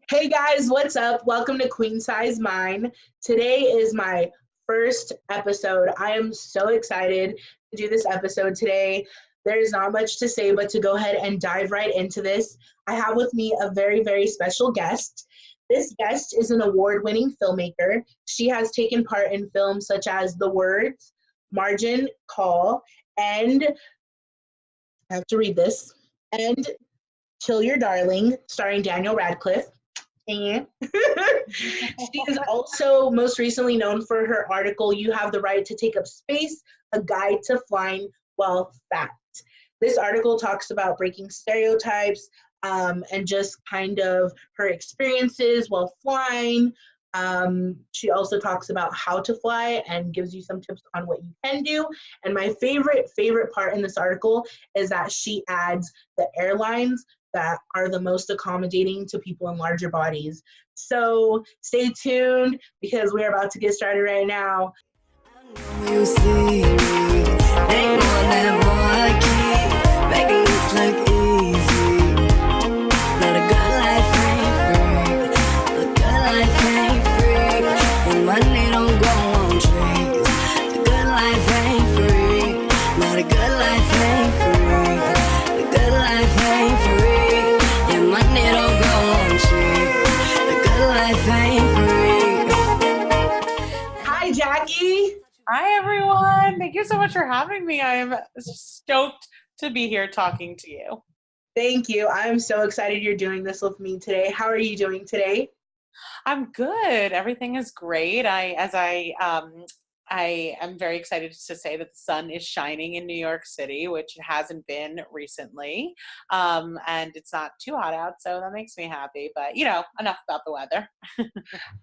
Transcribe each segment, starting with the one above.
Hey guys, what's up? Welcome to Queen Size Mine. Today is my first episode. I am so excited to do this episode today. There's not much to say, but to go ahead and dive right into this, I have with me a very, very special guest. This guest is an award-winning filmmaker. She has taken part in films such as The Words, Margin Call, and I have to read this, and Kill Your Darling, starring Daniel Radcliffe. And she is also most recently known for her article, You Have the Right to Take Up Space, A Guide to Flying While Fat. This article talks about breaking stereotypes and just kind of her experiences while flying. She also talks about how to fly and gives you some tips on what you can do. And my favorite part in this article is that she adds the airlines that are the most accommodating to people in larger bodies. So stay tuned because we're about to get started right now. You see me, they know that boy I keep making this look easy. But a good life ain't free, a good life ain't free, and money don't go on trees. A good life ain't free, not a good life ain't free, a good life ain't free. Hi, Jackie. Hi, everyone. Thank you so much for having me. I am stoked to be here talking to you. Thank you. I'm so excited you're doing this with me today. How are you doing today? I'm good. Everything is great. I am very excited to say that the sun is shining in New York City, which it hasn't been recently. And it's not too hot out, so that makes me happy. But, enough about the weather.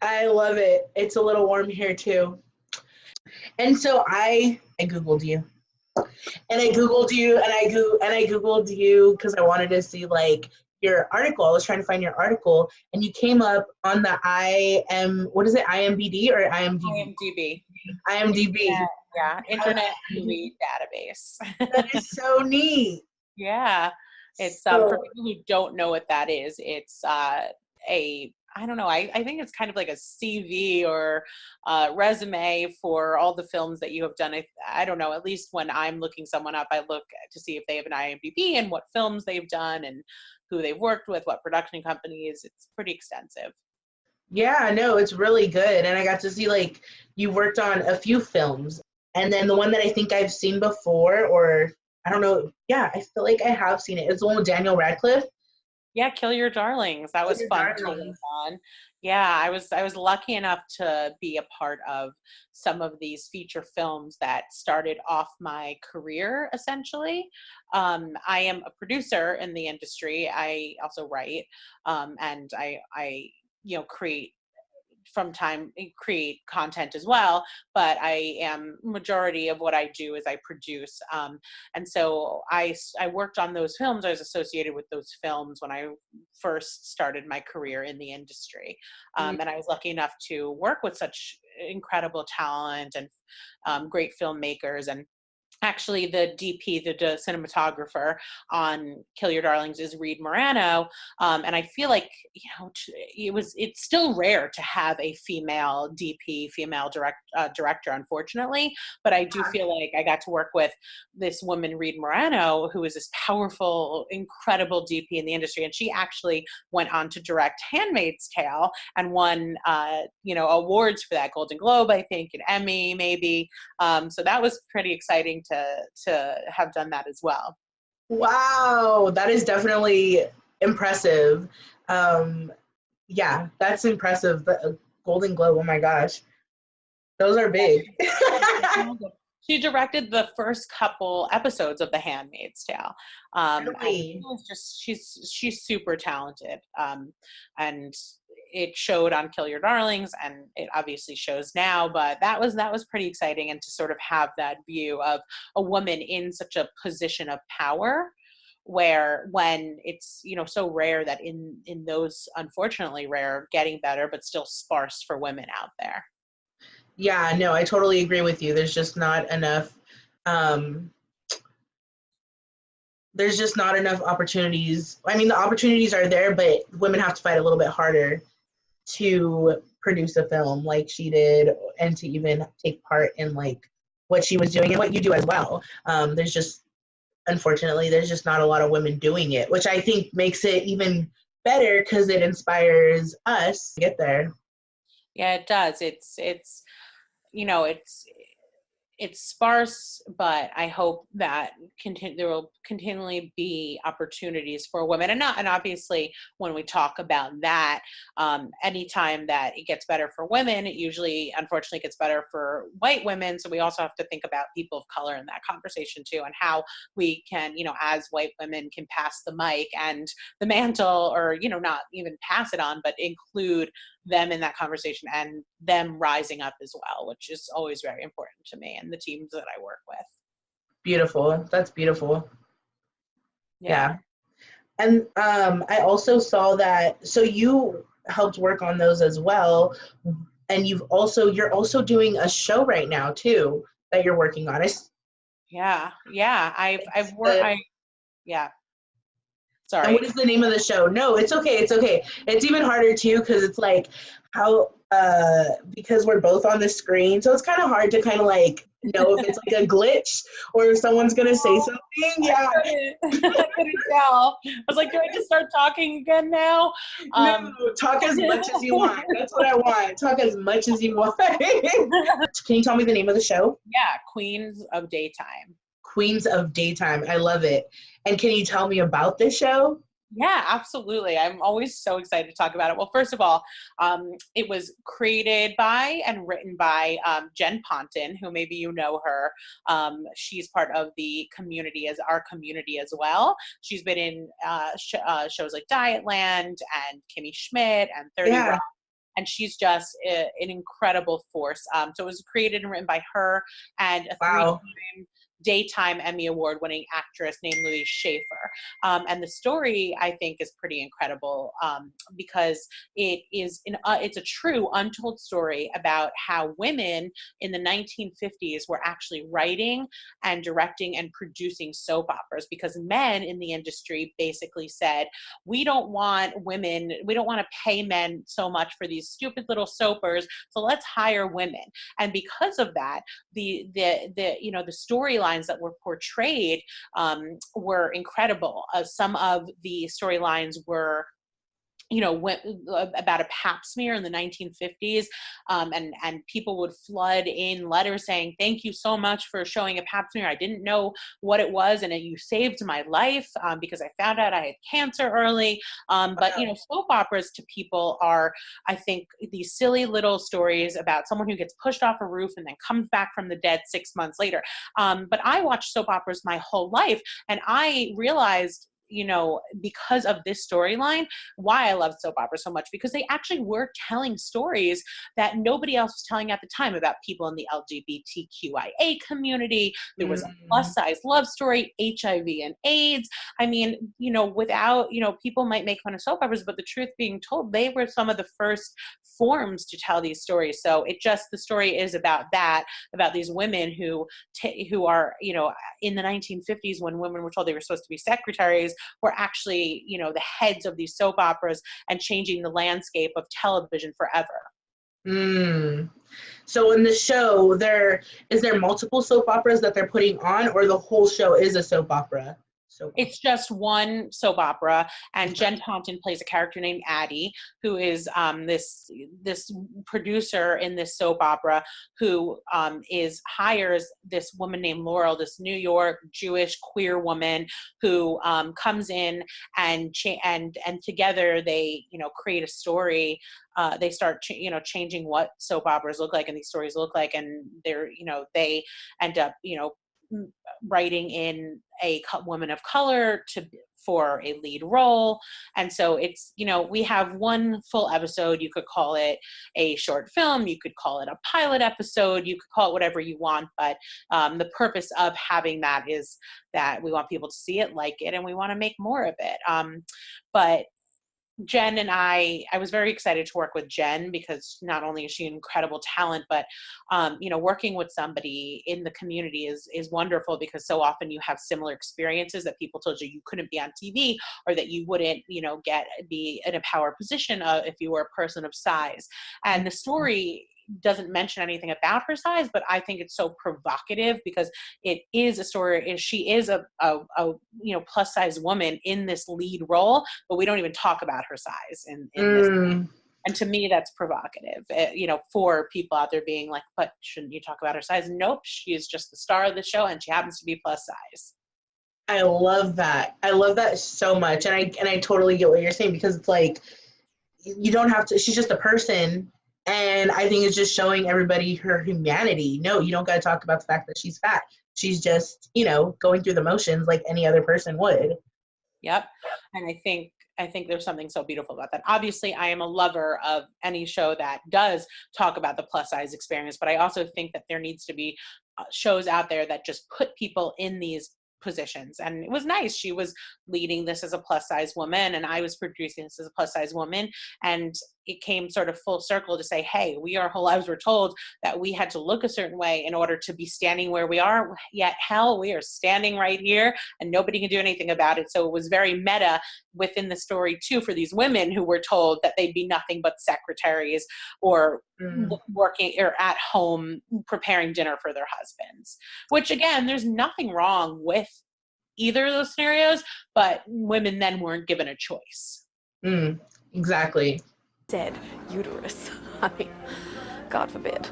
I love it. It's a little warm here, too. And so I Googled you. And I Googled you, and I Googled you because I wanted to see, your article. I was trying to find your article, and you came up on the IMBD or IMDb? IMDb. Yeah, Internet Movie Database. That is so neat. Yeah. It's for people who don't know what that is, it's I don't know, I think it's kind of like a CV or resume for all the films that you have done. I don't know, at least when I'm looking someone up, I look to see if they have an IMDb and what films they've done and who they've worked with, what production companies. It's pretty extensive. Yeah, no, it's really good. And I got to see, you worked on a few films. And then the one that I think I've seen before, or I don't know, yeah, I feel like I have seen it. It's the one with Daniel Radcliffe. Yeah, Kill Your Darlings. That was fun to work on. Yeah, I was lucky enough to be a part of some of these feature films that started off my career, essentially. I am a producer in the industry. I also write, and I create content as well, but I am majority of what I do is I produce. And so I worked on those films. I was associated with those films when I first started my career in the industry. And I was lucky enough to work with such incredible talent and great filmmakers. And actually the DP, the cinematographer on Kill Your Darlings is Reed Morano. And I feel like, it's still rare to have a female DP, female director, unfortunately. But I do feel like I got to work with this woman, Reed Morano, who is this powerful, incredible DP in the industry. And she actually went on to direct Handmaid's Tale and won, awards for that, Golden Globe, I think, an Emmy, maybe. So that was pretty exciting to have done that as well. Wow, that is definitely impressive. Yeah, that's impressive. The Golden Globe, oh my gosh. Those are big. She directed the first couple episodes of The Handmaid's Tale. Really? And she's super talented. And it showed on Kill Your Darlings, and it obviously shows now, but that was pretty exciting. And to sort of have that view of a woman in such a position of power, where when it's, so rare that in those, unfortunately rare, getting better, but still sparse for women out there. Yeah, no, I totally agree with you. There's just not enough there's just not enough opportunities. I mean, the opportunities are there, but women have to fight a little bit harder to produce a film like she did, and to even take part in like what she was doing and what you do as well. There's just, unfortunately, there's just not a lot of women doing it, which I think makes it even better because it inspires us to get there. Yeah, it does. It's you know, it's sparse, but I hope that there will continually be opportunities for women, and obviously when we talk about that, anytime that it gets better for women, it usually, unfortunately, gets better for white women. So we also have to think about people of color in that conversation too, and how we can, as white women, can pass the mic and the mantle, or not even pass it on, but include them in that conversation and them rising up as well, which is always very important to me and the teams that I work with. Beautiful. That's beautiful. Yeah. And I also saw that, so you helped work on those as well, and you're also doing a show right now too that you're working on. Yeah. I've worked. Yeah. And Sorry. what is the name of the show? No, it's okay. It's okay. It's even harder too because it's like how because we're both on the screen, so it's kind of hard to kind of like know if it's like a glitch or if someone's gonna say something. Yeah. I couldn't tell. I was like, do I just start talking again now? No, talk as much as you want. That's what I want. Talk as much as you want. Can you tell me the name of the show? Yeah, Queens of Daytime. Queens of Daytime. I love it. And can you tell me about this show? Yeah, absolutely. I'm always so excited to talk about it. Well, first of all, it was created by and written by Jen Ponton, who maybe you know her. She's part of the community, as our community as well. She's been in shows like Dietland and Kimmy Schmidt and 30 Rock. And she's just an incredible force. So it was created and written by her and a three-time Daytime Emmy Award-winning actress named Louise Schaefer. And the story, I think, is pretty incredible because it's a true untold story about how women in the 1950s were actually writing and directing and producing soap operas, because men in the industry basically said, we don't want to pay men so much for these stupid little soapers, so let's hire women. And because of that, the storylines that were portrayed were incredible. Some of the storylines were about a pap smear in the 1950s, and people would flood in letters saying, thank you so much for showing a pap smear. I didn't know what it was, and you saved my life because I found out I had cancer early. But soap operas to people are, I think, these silly little stories about someone who gets pushed off a roof and then comes back from the dead 6 months later. But I watched soap operas my whole life, and I realized, because of this storyline, why I loved soap opera so much, because they actually were telling stories that nobody else was telling at the time about people in the LGBTQIA community. There was a plus size love story, HIV and AIDS. I mean, without, people might make fun of soap operas, but the truth being told, they were some of the first forms to tell these stories. So the story is about that, about these women who are, in the 1950s, when women were told they were supposed to be secretaries, were actually, the heads of these soap operas and changing the landscape of television forever. So in the show, is there multiple soap operas that they're putting on, or the whole show is a soap opera? It's just one soap opera, and Jen Ponton plays a character named Addie, who is this producer in this soap opera, who hires this woman named Laurel, this New York Jewish queer woman, who comes in and together they create a story. They start changing what soap operas look like and these stories look like, and they end up writing in a woman of color for a lead role. And so it's, we have one full episode. You could call it a short film, you could call it a pilot episode, you could call it whatever you want, but the purpose of having that is that we want people to see it, like it, and we want to make more of it. But Jen and I was very excited to work with Jen because not only is she an incredible talent, but, working with somebody in the community is wonderful because so often you have similar experiences that people told you couldn't be on TV or that you wouldn't, be in a power position if you were a person of size. And the story doesn't mention anything about her size, but I think it's so provocative because it is a story, and she is a plus size woman in this lead role, but we don't even talk about her size in this. And to me, that's provocative, for people out there being like, but shouldn't you talk about her size? Nope, she is just the star of the show, and she happens to be plus size. I love that. I love that so much, and I totally get what you're saying, because it's like, you don't have to. She's just a person, and I think it's just showing everybody her humanity. No, you don't got to talk about the fact that she's fat. She's just, going through the motions like any other person would. Yep. And I think there's something so beautiful about that. Obviously, I am a lover of any show that does talk about the plus size experience, but I also think that there needs to be shows out there that just put people in these positions. And it was nice. She was leading this as a plus size woman, and I was producing this as a plus size woman. And it came sort of full circle to say, hey, our whole lives were told that we had to look a certain way in order to be standing where we are. Yet, hell, we are standing right here and nobody can do anything about it. So it was very meta within the story too, for these women who were told that they'd be nothing but secretaries or working or at home preparing dinner for their husbands, which again, there's nothing wrong with either of those scenarios, but women then weren't given a choice. Exactly. Dead uterus. I mean, God forbid.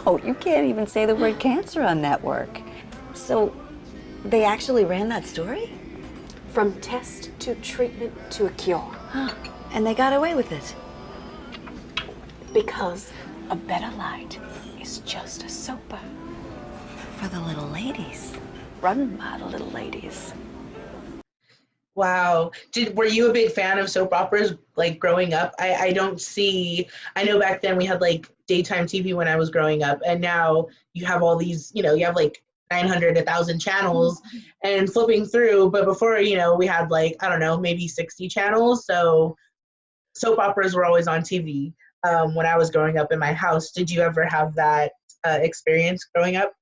No, you can't even say the word cancer on network. So they actually ran that story? From test to treatment to a cure. And they got away with it. Because a better light is just a soap. For the little ladies. Run by the little ladies. Wow. Were you a big fan of soap operas like growing up? I know back then we had like daytime TV when I was growing up, and now you have all these, you have like 900, 1,000 channels and flipping through. But before, we had like, I don't know, maybe 60 channels. So soap operas were always on TV when I was growing up in my house. Did you ever have that experience growing up?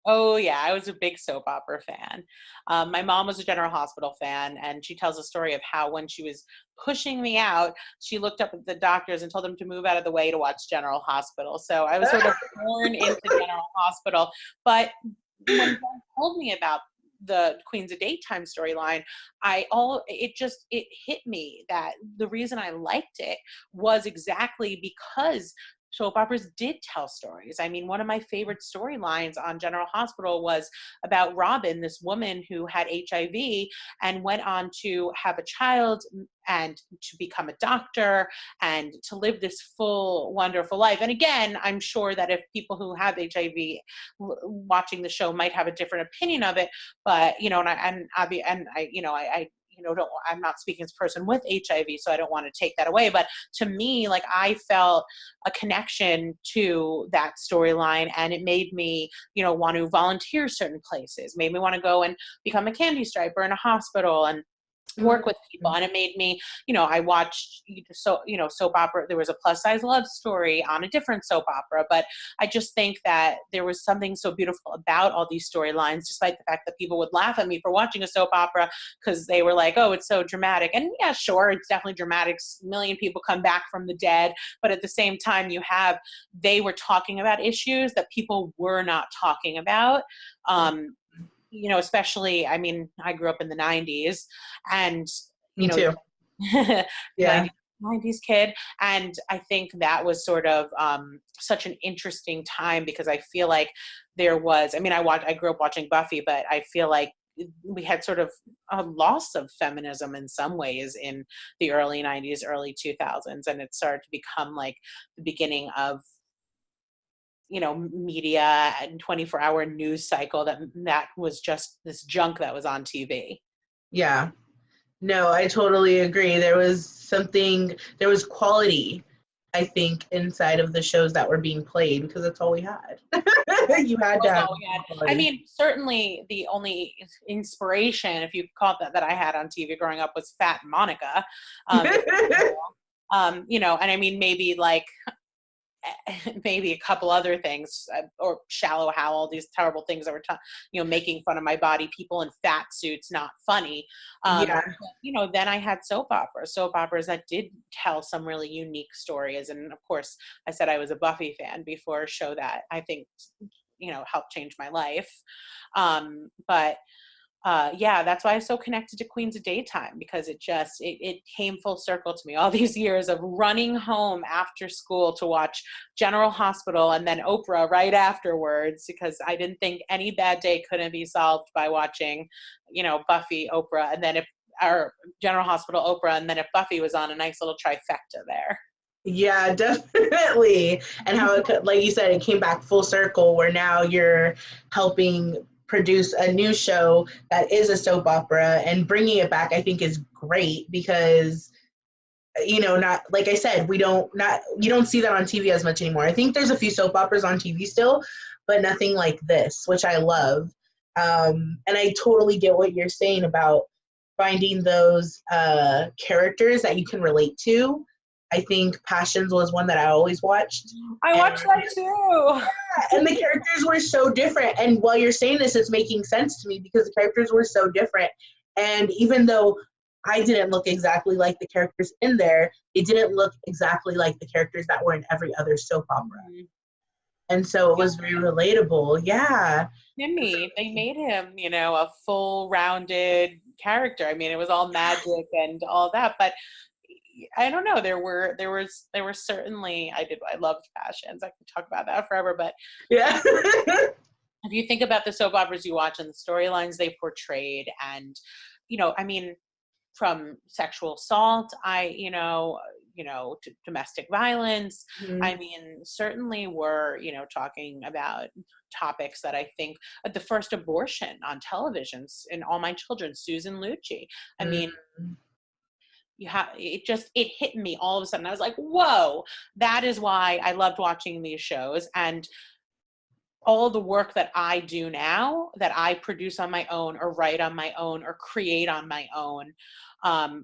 Oh yeah, I was a big soap opera fan. My mom was a General Hospital fan, and she tells a story of how when she was pushing me out, she looked up at the doctors and told them to move out of the way to watch General Hospital. So I was sort of born into General Hospital. But when they told me about the Queens of Daytime storyline, it hit me that the reason I liked it was exactly because soap operas did tell stories. I mean, one of my favorite storylines on General Hospital was about Robin, this woman who had HIV and went on to have a child and to become a doctor and to live this full, wonderful life. And again, I'm sure that if people who have HIV watching the show might have a different opinion of it, but I'm not speaking as a person with HIV, so I don't want to take that away. But to me, like, I felt a connection to that storyline, and it made me, want to volunteer certain places, made me want to go and become a candy striper in a hospital and work with people. And it made me, I watched soap opera. There was a plus size love story on a different soap opera, but I just think that there was something so beautiful about all these storylines, despite the fact that people would laugh at me for watching a soap opera because they were like, oh, it's so dramatic. And yeah, sure, it's definitely dramatic. A million people come back from the dead, but at the same time they were talking about issues that people were not talking about. Especially, I mean, I grew up in the 90s and, Me too. Yeah. 90s kid. And I think that was sort of such an interesting time because I feel like I grew up watching Buffy, but I feel like we had sort of a loss of feminism in some ways in the early 90s, early 2000s. And it started to become like the beginning of media and 24-hour news cycle that was just this junk that was on TV. Yeah. No, I totally agree. There was quality I think, inside of the shows that were being played, because that's all we had. You had to Was have all we had. I quality. mean, certainly the only inspiration, if you call it that I had on TV growing up was Fat Monica. You know, and I mean, maybe like maybe a couple other things, or Shallow Hal, all these terrible things that were, you know, making fun of my body, people in fat suits, not funny. Yeah. But, you know, then I had soap operas that did tell some really unique stories. And of course, I said I was a Buffy fan before, a show that I think, you know, helped change my life. But yeah, that's why I'm so connected to Queens of Daytime, because it came full circle to me. All these years of running home after school to watch General Hospital and then Oprah right afterwards, because I didn't think any bad day couldn't be solved by watching, you know, Buffy, Oprah, and then or General Hospital, Oprah, and then if Buffy was on, a nice little trifecta there. Yeah, definitely. And how it, like you said, it came back full circle where now you're helping produce a new show that is a soap opera, and bringing it back, I think, is great, because, you know, not like I said, you don't see that on TV as much anymore. I think there's a few soap operas on TV still, but nothing like this, which I love. And I totally get what you're saying about finding those characters that you can relate to. I think Passions was one that I always watched. I watched that too. And the characters were so different. And while you're saying this, it's making sense to me, because the characters were so different. And even though I didn't look exactly like the characters in there, they didn't look exactly like the characters that were in every other soap opera. Mm-hmm. And so it was very relatable. Yeah. Timmy, they made him, you know, a full rounded character. I mean, it was all magic and all that, but I don't know. There were certainly, I loved Passions. I could talk about that forever, but yeah. If you think about the soap operas you watch and the storylines they portrayed, and, you know, I mean, from sexual assault, to domestic violence, Mm-hmm. I mean, certainly we're, you know, talking about topics that I think, the first abortion on television in All My Children, Susan Lucci. I mean, it hit me all of a sudden. I was like, whoa, that is why I loved watching these shows. And all the work that I do now, that I produce on my own, or write on my own, or create on my own,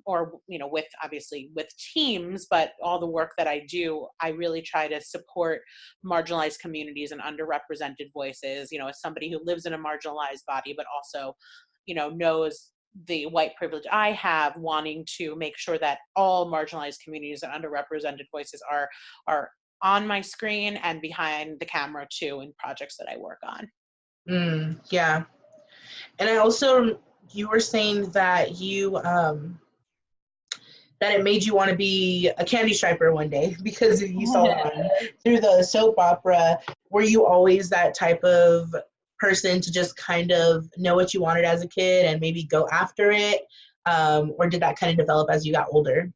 or, you know, obviously with teams, but all the work that I do, I really try to support marginalized communities and underrepresented voices, you know, as somebody who lives in a marginalized body, but also, you know, knows the white privilege I have, wanting to make sure that all marginalized communities and underrepresented voices are on my screen and behind the camera too, in projects that I work on. Yeah. And I also, you were saying that that it made you want to be a candy striper one day because you saw it through the soap opera. Were you always that type of person to just kind of know what you wanted as a kid and maybe go after it? Or did that kind of develop as you got older?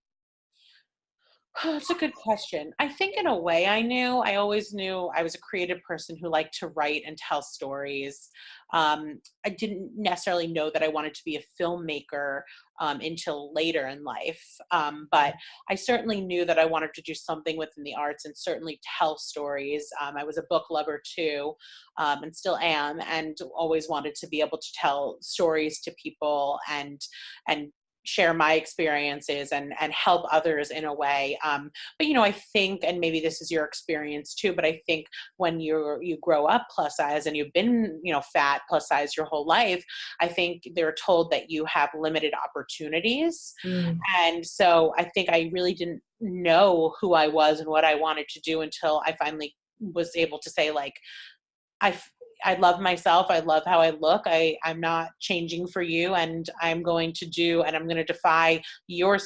Oh, that's a good question. I think in a way I always knew I was a creative person who liked to write and tell stories. I didn't necessarily know that I wanted to be a filmmaker until later in life. But I certainly knew that I wanted to do something within the arts and certainly tell stories. I was a book lover too, and still am, and always wanted to be able to tell stories to people and share my experiences and help others in a way. But, you know, I think, and maybe this is your experience too, but I think when you grow up plus size and you've been, you know, fat plus size your whole life, I think they're told that you have limited opportunities. And so I think I really didn't know who I was and what I wanted to do until I finally was able to say, like, I love myself. I love how I look. I'm not changing for you, and I'm going to defy your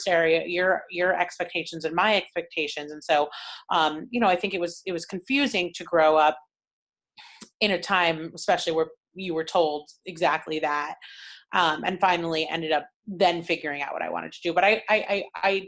expectations and my expectations. And so, you know, I think it was confusing to grow up in a time, especially where you were told exactly that, and finally ended up then figuring out what I wanted to do. But I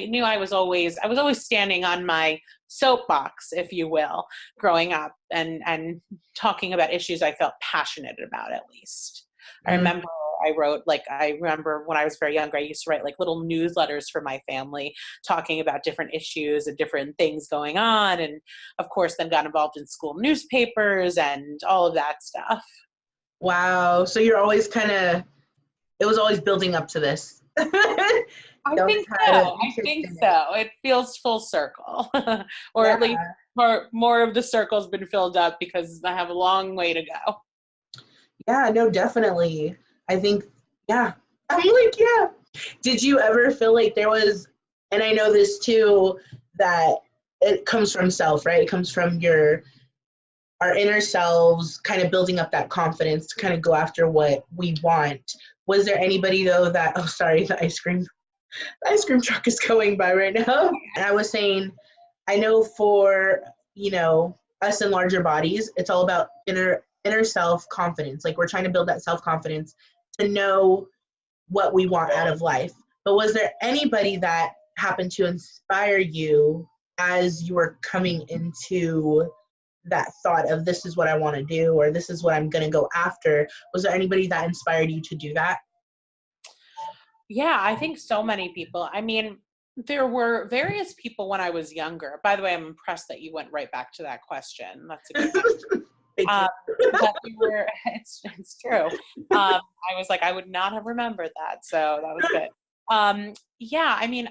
knew I was always standing on my soapbox, if you will, growing up and talking about issues I felt passionate about, at least. I remember I wrote, like, I remember when I was very younger, I used to write like little newsletters for my family talking about different issues and different things going on. And of course, then got involved in school newspapers and all of that stuff. Wow. So you're always it was always building up to this. I think so. I think so. It feels full circle, or at least more of the circle's been filled up because I have a long way to go. Yeah, no, definitely. I think, yeah. I'm like, yeah. Did you ever feel like there was, and I know this too, that it comes from self, right? It comes from our inner selves kind of building up that confidence to kind of go after what we want. Was there anybody though that, oh, sorry, the ice cream truck is going by right now. And I was saying, I know for, us in larger bodies, it's all about inner self-confidence. Like we're trying to build that self-confidence to know what we want out of life. But was there anybody that happened to inspire you as you were coming into that thought of this is what I want to do, or this is what I'm going to go after? Was there anybody that inspired you to do that? Yeah, I think so many people. I mean, there were various people when I was younger. By the way, I'm impressed that you went right back to that question. That's a good one. But it's true. I was like, I would not have remembered that. So that was good. Yeah, I mean,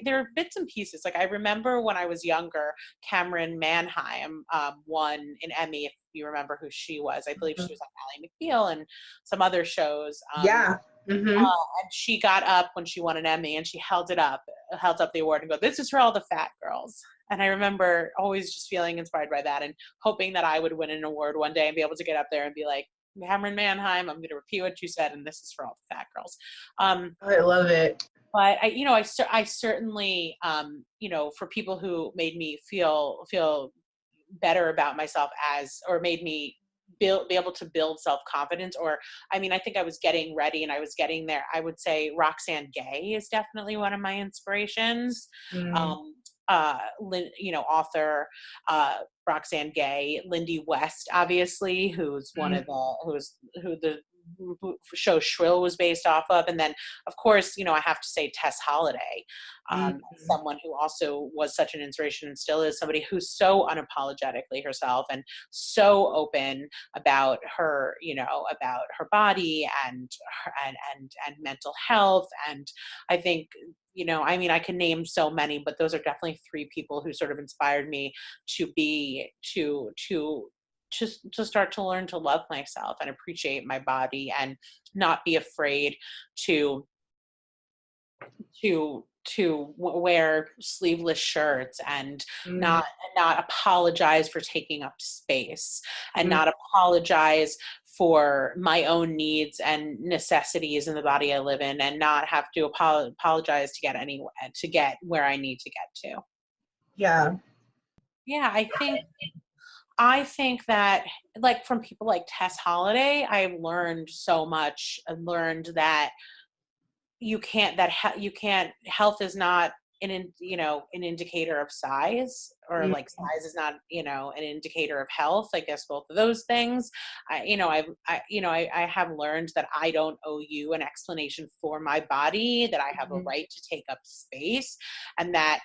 there are bits and pieces. Like I remember when I was younger, Cameron Manheim won an Emmy, if you remember who she was. I believe she was on Ally McBeal and some other shows. Yeah. Mm-hmm. And she got up when she won an Emmy and she held up the award and go, "This is for all the fat girls." And I remember always just feeling inspired by that and hoping that I would win an award one day and be able to get up there and be like, "Cameron Manheim, I'm going to repeat what you said, and this is for all the fat girls." I love it. But I certainly, for people who made me feel better about myself or made me be able to build self-confidence, or I mean, I think I was getting ready and I was getting there. I would say Roxane Gay is definitely one of my inspirations. Author Roxane Gay, Lindy West, obviously, who's one of who the show Shrill was based off of. And then, of course, I have to say Tess Holliday, someone who also was such an inspiration and still is somebody who's so unapologetically herself and so open about her, about her body and mental health. And I think, I can name so many, but those are definitely three people who sort of inspired me to start to learn to love myself and appreciate my body and not be afraid to wear sleeveless shirts and not apologize for taking up space and not apologize for my own needs and necessities in the body I live in, and not have to apologize to get where I need to get to. Yeah. Yeah, I think that, like, from people like Tess Holliday, I've learned so much. I learned that health is not an indicator of size, or like size is not, an indicator of health. I guess both of those things. I have learned that I don't owe you an explanation for my body, that I have a right to take up space, and that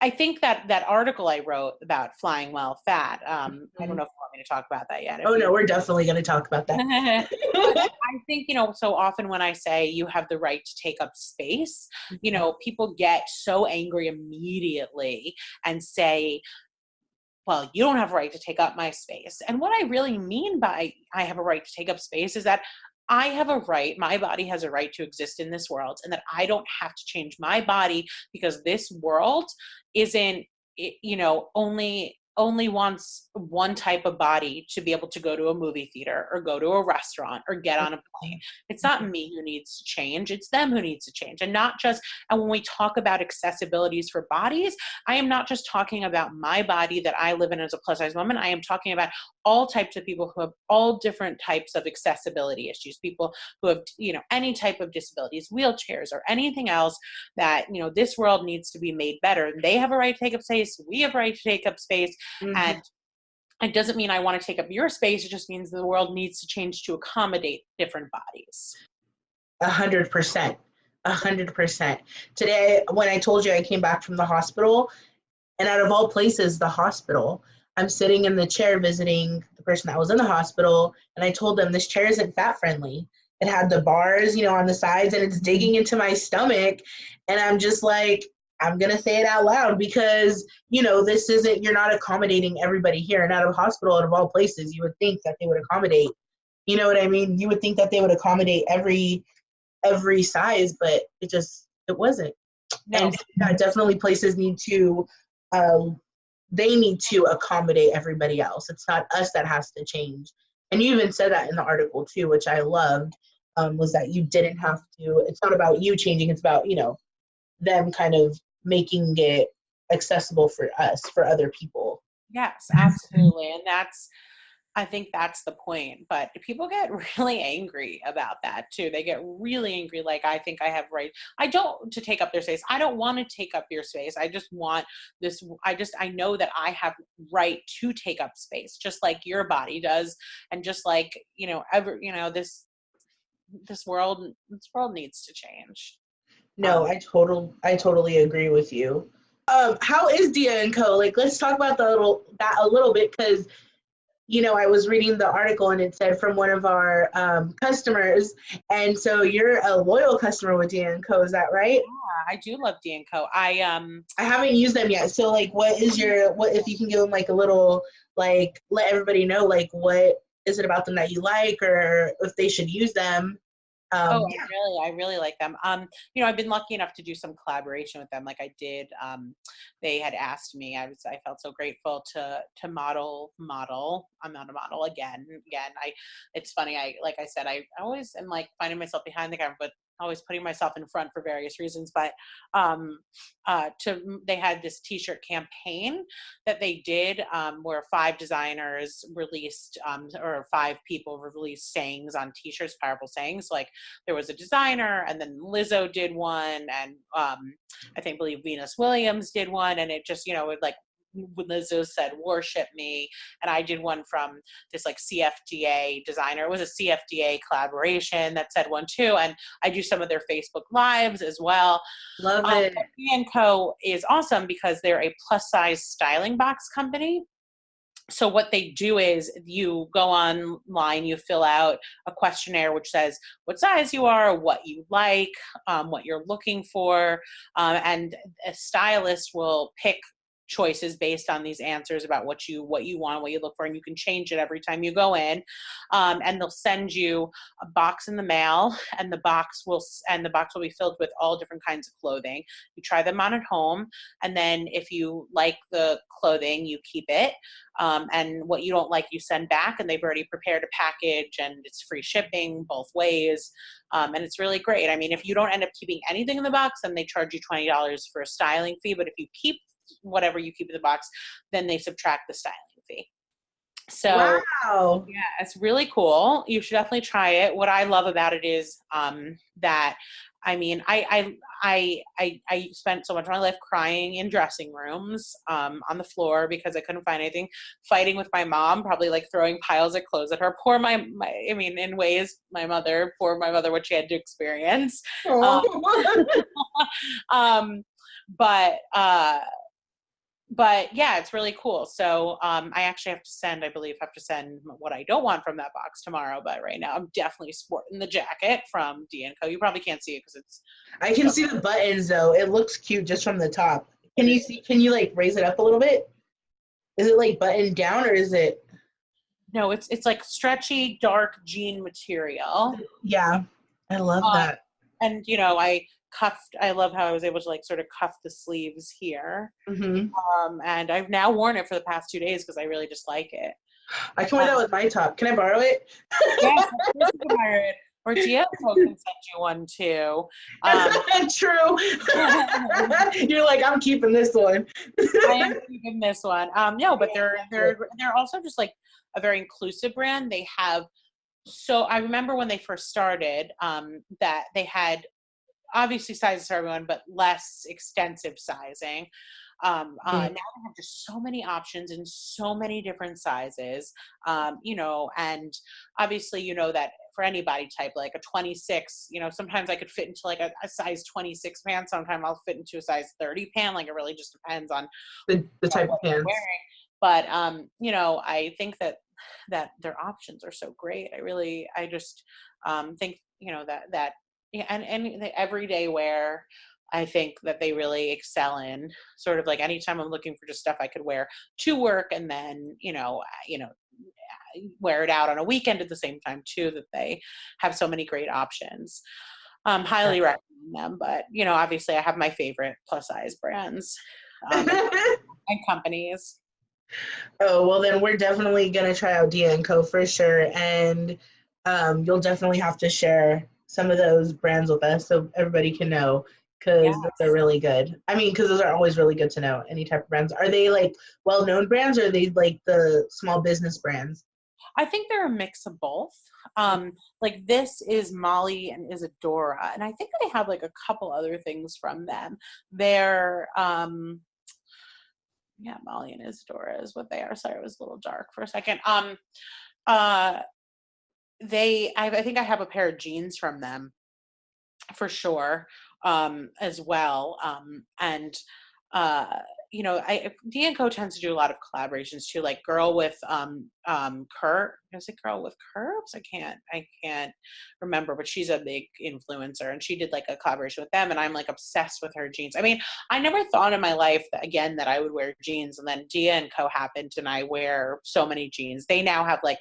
I think that article I wrote about flying well fat, I don't know if you want me to talk about that yet. Oh, no, we're definitely going to talk about that. I think, so often when I say you have the right to take up space, people get so angry immediately and say, well, you don't have a right to take up my space. And what I really mean by I have a right to take up space is that I have a right, my body has a right to exist in this world, and that I don't have to change my body because this world isn't, only wants one type of body to be able to go to a movie theater or go to a restaurant or get on a plane. It's not me who needs to change. It's them who needs to change. And when we talk about accessibilities for bodies, I am not just talking about my body that I live in as a plus size woman. I am talking about all types of people who have all different types of accessibility issues, people who have, any type of disabilities, wheelchairs or anything else that, this world needs to be made better. They have a right to take up space. We have a right to take up space. And it doesn't mean I want to take up your space. It just means the world needs to change to accommodate different bodies. 100%. 100%. Today, when I told you I came back from the hospital, and out of all places, the hospital, I'm sitting in the chair visiting the person that was in the hospital, and I told them this chair isn't fat friendly. It had the bars, on the sides, and it's digging into my stomach. And I'm just like, I'm going to say it out loud because, this isn't, you're not accommodating everybody here. And out of a hospital, out of all places, you would think that they would accommodate, you know what I mean? You would think that they would accommodate every size, but it wasn't. No. And definitely places need to, they need to accommodate everybody else. It's not us that has to change. And you even said that in the article too, which I loved, was that you didn't have to, it's not about you changing, it's about, them kind of making it accessible for us, for other people. Yes, absolutely. And I think that's the point. But people get really angry about that too. They get really angry. Like, I think I have to take up their space. I don't want to take up your space. I just want this. I know that I have right to take up space, just like your body does. And just like, this world needs to change. No, I totally agree with you. How is Dia & Co? Like, let's talk about that a little bit, because I was reading the article and it said from one of our customers, and so you're a loyal customer with Dia & Co. Is that right? Yeah, I do love Dia & Co. I haven't used them yet. So like, what if you can give them like a little, like, let everybody know, like, what is it about them that you like, or if they should use them? I really like them. I've been lucky enough to do some collaboration with them. Like I did, they had asked me, I felt so grateful to model. I'm not a model again. It's funny. Like I said, I always am like finding myself behind the camera, but always putting myself in front for various reasons. But they had this t-shirt campaign that they did, where 5 designers released, or 5 people released sayings on t-shirts, powerful sayings. Like there was a designer, and then Lizzo did one, and I believe Venus Williams did one, and it just, like, Lizzo said, "Worship me," and I did one from this like CFDA designer. It was a CFDA collaboration that said one too, and I do some of their Facebook lives as well. Love it. Dia & Co is awesome because they're a plus size styling box company. So what they do is you go online, you fill out a questionnaire which says what size you are, what you like, what you're looking for, and a stylist will pick choices based on these answers about what you want, what you look for, and you can change it every time you go in. And they'll send you a box in the mail, and the box will be filled with all different kinds of clothing. You try them on at home, and then if you like the clothing, you keep it. And what you don't like, you send back, and they've already prepared a package, and it's free shipping both ways. And it's really great. I mean, if you don't end up keeping anything in the box, then they charge you $20 for a styling fee. But if you keep whatever you keep in the box, then they subtract the styling fee. So wow. Yeah, it's really cool. You should definitely try it. What I love about it is that, I mean, I spent so much of my life crying in dressing rooms, on the floor because I couldn't find anything, fighting with my mom, probably like throwing piles of clothes at her. Poor in ways, my mother, what she had to experience. But yeah, it's really cool. So I actually have to send what I don't want from that box tomorrow. But right now I'm definitely sporting the jacket from Dia & Co. You probably can't see it because it's. I can see the buttons though. It looks cute just from the top. Can you like raise it up a little bit? Is it like buttoned down or is it? No, it's like stretchy, dark jean material. Yeah, I love that. And I love how I was able to like sort of cuff the sleeves here. Mm-hmm. And I've now worn it for the past 2 days because I really just like it. I can wear that with my top. Can I borrow it? Yes, of course you can borrow it. Or Dia can send you one too. True. You're like, I'm keeping this one. I am keeping this one. No, but they're also just like a very inclusive brand. They have. So I remember when they first started, that they had obviously sizes for everyone, but less extensive sizing. Now they have just so many options in so many different sizes, and obviously, that for any body type, like a 26, sometimes I could fit into like a size 26 pant. Sometimes I'll fit into a size 30 pant. Like it really just depends on the type of what you're pants. wearing. But, I think that their options are so great. I just think, that yeah, and the everyday wear, I think that they really excel in. Sort of like anytime I'm looking for just stuff I could wear to work, and then wear it out on a weekend at the same time too. That they have so many great options. Highly recommend them. But obviously, I have my favorite plus size brands and companies. Oh, well, then we're definitely gonna try out Dia & Co for sure, and you'll definitely have to share some of those brands with us so everybody can know, because they're really good. I mean, because those are always really good to know, any type of brands. Are they like well-known brands, or are they like the small business brands? I think they're a mix of both. Like this is Molly and Isadora, and I think they have like a couple other things from them. They're Molly and Isadora is what they are. Sorry, it was a little dark for a second. I think I have a pair of jeans from them for sure, as well. D & Co tends to do a lot of collaborations too, like Girl with Kurt. Is it Girl with Curves? I can't remember, but she's a big influencer, and she did like a collaboration with them, and I'm like obsessed with her jeans. I mean, I never thought in my life that I would wear jeans, and then Dia & Co happened, and I wear so many jeans. They now have like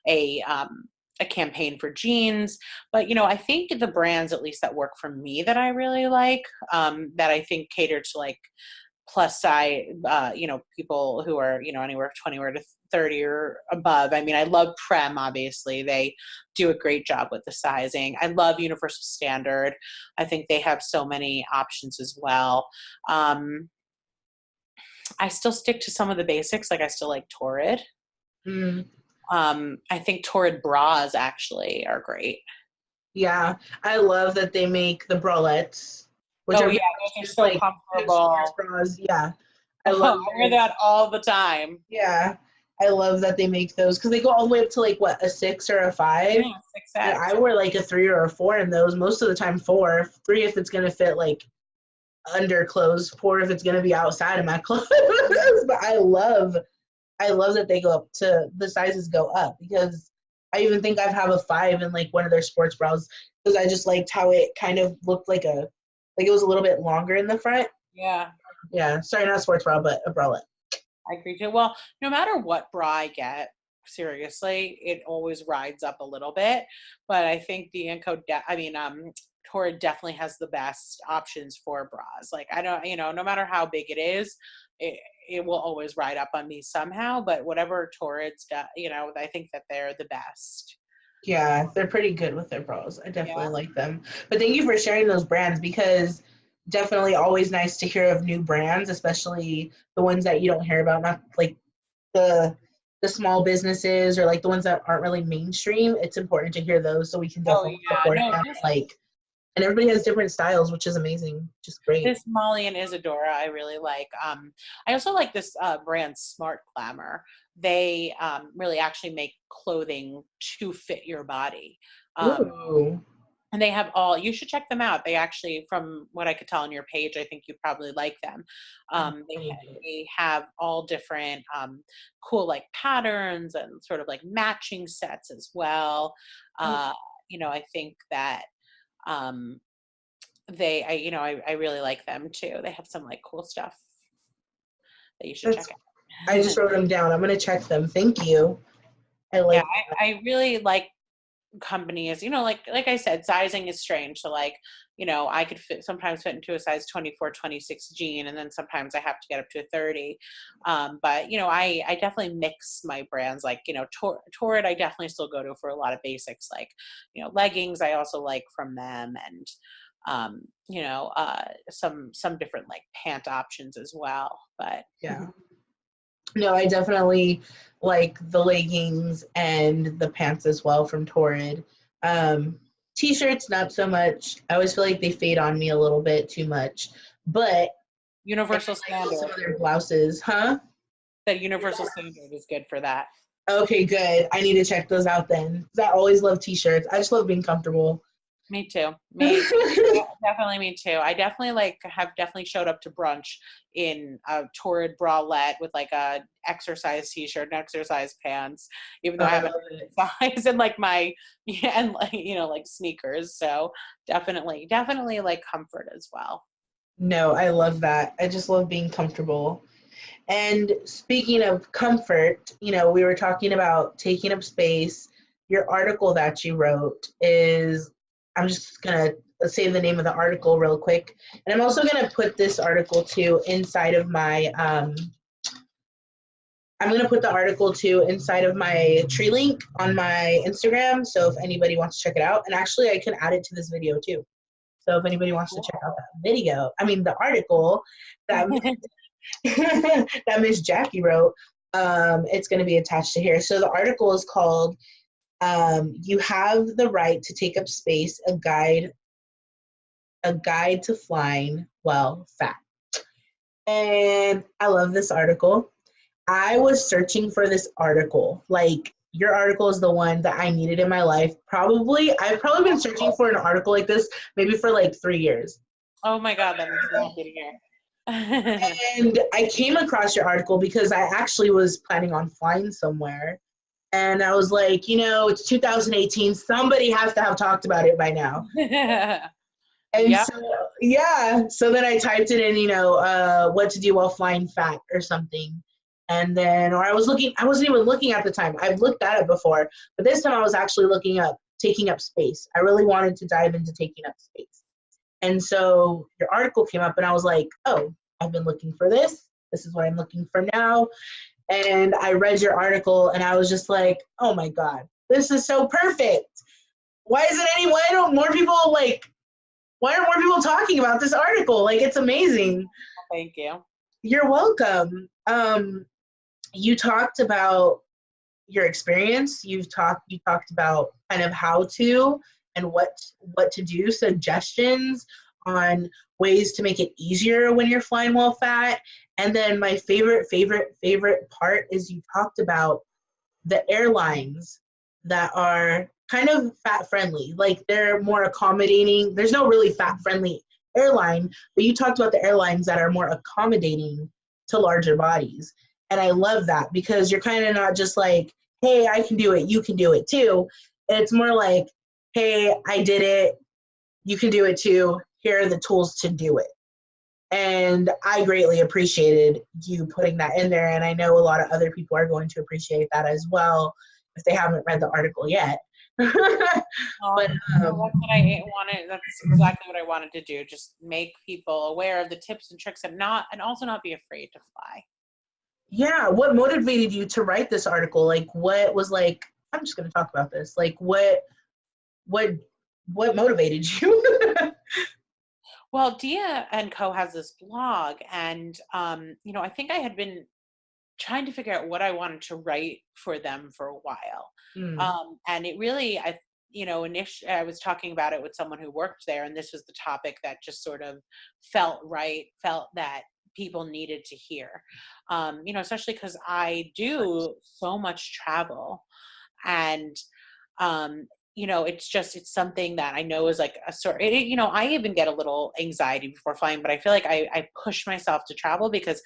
a campaign for jeans, but I think the brands, at least that work for me, that I really like, that I think cater to like plus size, people who are, anywhere 20 to 30 or above. I mean, I love Prem, obviously. They do a great job with the sizing. I love Universal Standard. I think they have so many options as well. I still stick to some of the basics. Like I still like Torrid. I think Torrid bras actually are great. Yeah, I love that they make the bralettes, which those are so like comfortable. Bras. Yeah, I wear that all the time. Yeah, I love that they make those, because they go all the way up to like what, a 6 or a 5. Yeah, 6X. I wear like a 3 or a 4 in those. Most of the time 4, 3 if it's gonna fit like under clothes, 4 if it's gonna be outside of my clothes. But I love that they go up to, the sizes go up, because I even think I have a 5 in like one of their sports bras, because I just liked how it kind of looked like it was a little bit longer in the front. Yeah. Yeah. Sorry, not a sports bra, but a bralette. I agree too. Well, no matter what bra I get, seriously, it always rides up a little bit. But I think the Torrid definitely has the best options for bras. Like I don't, no matter how big it is, it will always ride up on me somehow. But whatever Torrid's, I think that they're the best. Yeah, they're pretty good with their bras. I definitely like them. But thank you for sharing those brands, because definitely always nice to hear of new brands, especially the ones that you don't hear about, not like the small businesses or like the ones that aren't really mainstream. It's important to hear those, so we can definitely support them. And everybody has different styles, which is amazing. Just great. This Molly and Isadora I really like. I also like this brand Smart Glamour. They really actually make clothing to fit your body. Ooh. And they have you should check them out. They actually, from what I could tell on your page, I think you'd probably like them. They have all different cool like patterns and sort of like matching sets as well. I think that I really like them too. They have some like cool stuff that you should check out. I just wrote them down. I'm going to check them. Thank you. I really like companies, like I said, sizing is strange. So like, I could sometimes fit into a size 24, 26 jean, and then sometimes I have to get up to a 30. But, I definitely mix my brands. Like, Torrid, I definitely still go to for a lot of basics, like, leggings I also like from them, and, some different like pant options as well. But yeah. No, I definitely like the leggings and the pants as well from Torrid. T-shirts, not so much. I always feel like they fade on me a little bit too much. But Universal I like some standard. of their blouses, huh? That universal standard is good for that. Okay, good. I need to check those out then. 'Cause I always love T-shirts. I just love being comfortable. Me too. Definitely me too. I definitely have definitely showed up to brunch in a torrid bralette with like a exercise t-shirt and exercise pants, even though I haven't size and like my and like like sneakers. So definitely like comfort as well. No, I love that. I just love being comfortable. And speaking of comfort, we were talking about taking up space. Your article that you wrote is, I'm just going to say the name of the article real quick. And I'm also going to put this article too inside of my, I'm going to put the article too inside of my tree link on my Instagram. So if anybody wants to check it out, and actually I can add it to this video too. So if anybody wants to check out the article that that Miss Jackie wrote, it's going to be attached to here. So the article is called "You Have the Right to Take Up Space: A Guide to Flying Well Fat." And I love this article. I was searching for this article. Like, your article is the one that I needed in my life. I've probably been searching for an article like this maybe for like 3 years. Oh my God, that makes me happy to hear. And I came across your article because I actually was planning on flying somewhere. And I was like, it's 2018. Somebody has to have talked about it by now. And so then I typed it in, what to do while flying fat or something. And then, I wasn't even looking at the time. I've looked at it before, but this time I was actually looking up taking up space. I really wanted to dive into taking up space. And so your article came up and I was like, oh, I've been looking for this. This is what I'm looking for now. And I read your article and I was just like, oh my God, this is so perfect. Why aren't more people talking about this article? Like, it's amazing. Thank you. You're welcome. You talked about your experience. You talked about kind of how to and what to do, suggestions on ways to make it easier when you're flying while fat. And then my favorite part is you talked about the airlines that are kind of fat friendly. Like, they're more accommodating. There's no really fat friendly airline, but you talked about the airlines that are more accommodating to larger bodies. And I love that because you're kind of not just like, hey, I can do it, you can do it too. It's more like, hey, I did it, you can do it too. Here are the tools to do it. And I greatly appreciated you putting that in there. And I know a lot of other people are going to appreciate that as well if they haven't read the article yet. But that's what I wanted. That's exactly what I wanted to do. Just make people aware of the tips and tricks and also not be afraid to fly. Yeah. What motivated you to write this article? Like, what was like, I'm just going to talk about this. Like, what motivated you? Well, Dia and Co has this blog, and I think I had been trying to figure out what I wanted to write for them for a while. And it really, initially I was talking about it with someone who worked there, and this was the topic that just sort of felt that people needed to hear, especially because I do so much travel, and it's something that I know is like a sort, I even get a little anxiety before flying, but I feel like I push myself to travel because,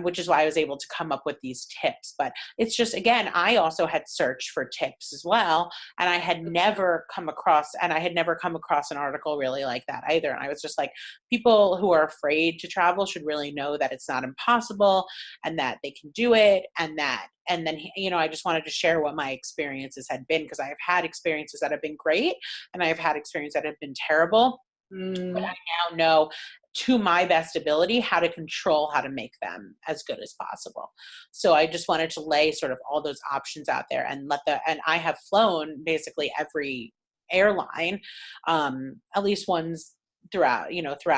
which is why I was able to come up with these tips. But it's just, again, I also had searched for tips as well. And I had never come across an article really like that either. And I was just like, people who are afraid to travel should really know that it's not impossible and that they can do it. And then, I just wanted to share what my experiences had been, because I've had experiences that have been great and I've had experiences that have been terrible. But I now know, to my best ability, how to control how to make them as good as possible. So I just wanted to lay sort of all those options out there and and I have flown basically every airline, at least ones throughout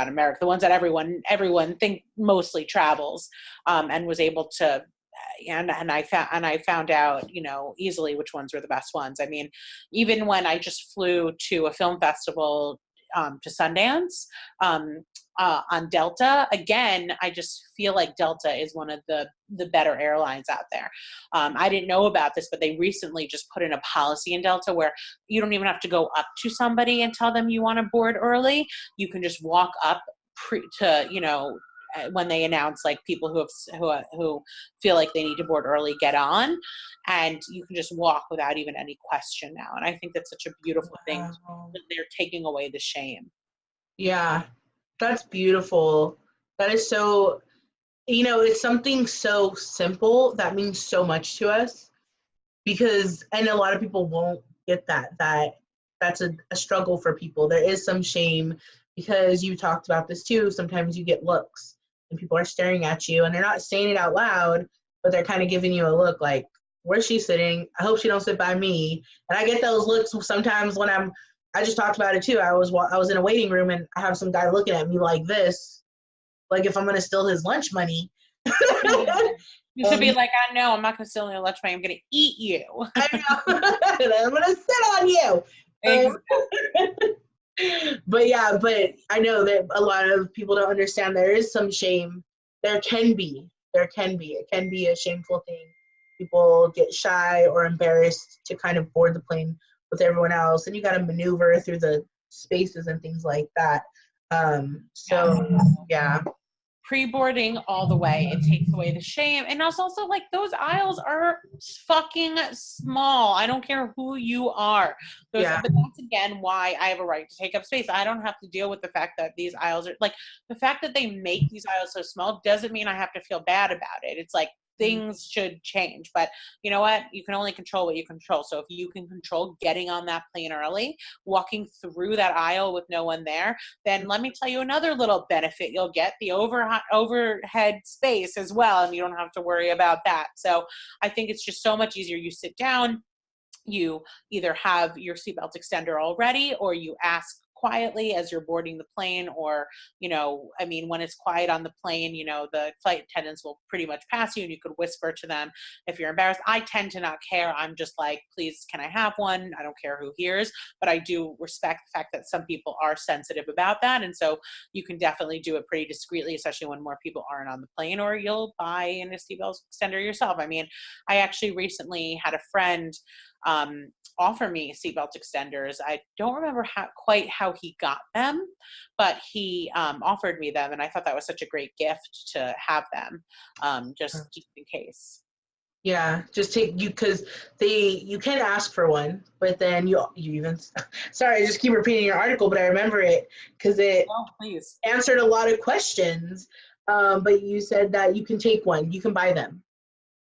America, the ones that everyone think mostly travels, and was able to and I found out, easily which ones were the best ones. I mean, even when I just flew to a film festival, to Sundance, on Delta, again, I just feel like Delta is one of the better airlines out there. I didn't know about this, but they recently just put in a policy in Delta where you don't even have to go up to somebody and tell them you want to board early. You can just walk up when they announce like people who feel like they need to board early get on, and you can just walk without even any question now. And I think that's such a beautiful thing that they're taking away the shame. Yeah, that's beautiful. That is so, it's something so simple that means so much to us, and a lot of people won't get that's a struggle for people. There is some shame because you talked about this too. Sometimes you get looks and people are staring at you and they're not saying it out loud, but they're kind of giving you a look like, where's she sitting? I hope she don't sit by me. And I get those looks sometimes when I just talked about it too. I was in a waiting room and I have some guy looking at me like this, like if I'm going to steal his lunch money. You should be like, I know, I'm not going to steal your lunch money. I'm going to eat you. I know. I'm going to sit on you. Exactly. But I know that a lot of people don't understand there is some shame. It can be a shameful thing. People get shy or embarrassed to kind of board the plane with everyone else, and you got to maneuver through the spaces and things like that. Yeah. Pre-boarding all the way, it takes away the shame. And also like those aisles are fucking small. I don't care who you are. But that's again why I have a right to take up space. I don't have to deal with the fact that these aisles are like, the fact that they make these aisles so small doesn't mean I have to feel bad about it. It's like things should change, but you know what? You can only control what you control. So if you can control getting on that plane early, walking through that aisle with no one there, then let me tell you another little benefit you'll get: the overhead space as well, and you don't have to worry about that. So I think it's just so much easier. You sit down, you either have your seatbelt extender already, or you ask quietly as you're boarding the plane, or when it's quiet on the plane, the flight attendants will pretty much pass you and you could whisper to them if you're embarrassed. I tend to not care. I'm just like, please, can I have one? I don't care who hears, but I do respect the fact that some people are sensitive about that, and so you can definitely do it pretty discreetly, especially when more people aren't on the plane, or you'll buy in a seatbelt extender yourself. I mean, I actually recently had a friend offer me seatbelt extenders. I don't remember quite how he got them, but he offered me them, and I thought that was such a great gift to have them, just in case. Yeah, just take you, because you can ask for one, but then you even, sorry, I just keep repeating your article, but I remember it because it answered a lot of questions. But you said that you can take one, you can buy them.